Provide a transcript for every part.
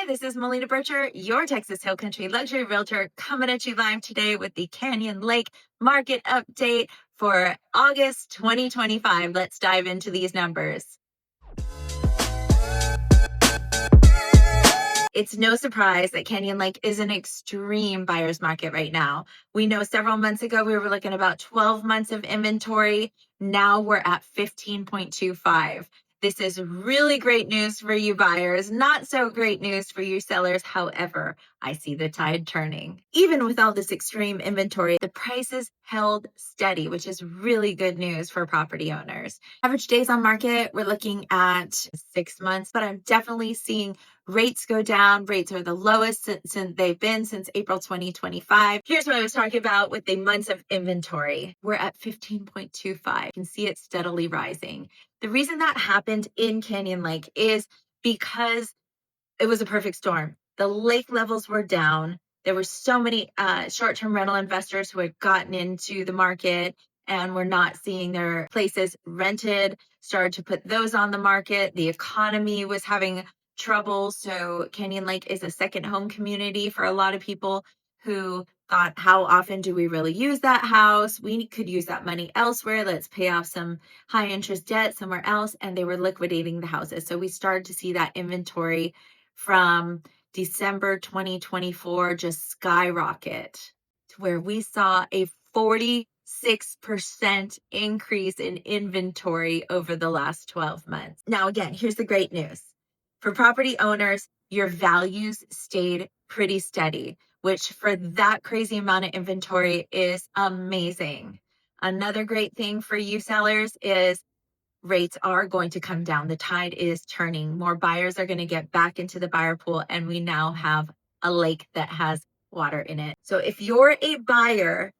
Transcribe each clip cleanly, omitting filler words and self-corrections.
Hi, this is Melina Bircher, your Texas Hill Country luxury realtor, coming at you live today with the Canyon Lake market update for August 2025. Let's dive into these numbers. It's no surprise that Canyon Lake is an extreme buyer's market right now. We know several months ago we were looking about 12 months of inventory. Now we're at 15.25. This is really great news for you buyers, not so great news for you sellers. However, I see the tide turning. Even with all this extreme inventory, the prices held steady, which is really good news for property owners. Average days on market, we're looking at 6 months, but I'm definitely seeing rates go down. Rates are the lowest since they've been since April 2025. Here's what I was talking about with the months of inventory. We're at 15.25. You can see it steadily rising. The reason that happened in Canyon Lake is because it was a perfect storm. The lake levels were down. There were so many short-term rental investors who had gotten into the market and were not seeing their places rented, started to put those on the market. The economy was having trouble. So Canyon Lake is a second home community for a lot of people who thought, how often do we really use that house? We could use that money elsewhere. Let's pay off some high interest debt somewhere else. And they were liquidating the houses. So we started to see that inventory from December 2024 just skyrocket to where we saw a 46% increase in inventory over the last 12 months. Now, again, here's the great news. For property owners, your values stayed pretty steady, which for that crazy amount of inventory is amazing. Another great thing for you sellers is rates are going to come down. The tide is turning. More buyers are going to get back into the buyer pool, and we now have a lake that has water in it. So if you're a buyer,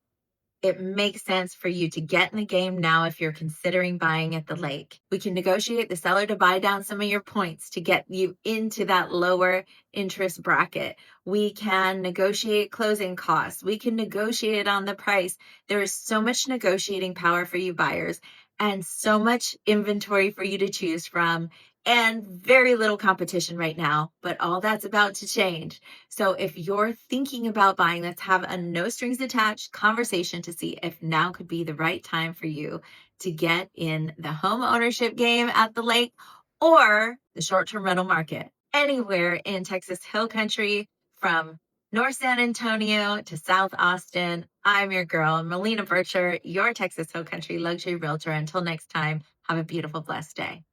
it makes sense for you to get in the game now if you're considering buying at the lake. We can negotiate the seller to buy down some of your points to get you into that lower interest bracket. We can negotiate closing costs. We can negotiate on the price. There is so much negotiating power for you buyers and so much inventory for you to choose from and very little competition right now, but all that's about to change. So if you're thinking about buying, let's have a no strings attached conversation to see if now could be the right time for you to get in the home ownership game at the lake or the short-term rental market. Anywhere in Texas Hill Country, from North San Antonio to South Austin, I'm your girl, Melina Bircher, your Texas Hill Country luxury realtor. Until next time, have a beautiful, blessed day.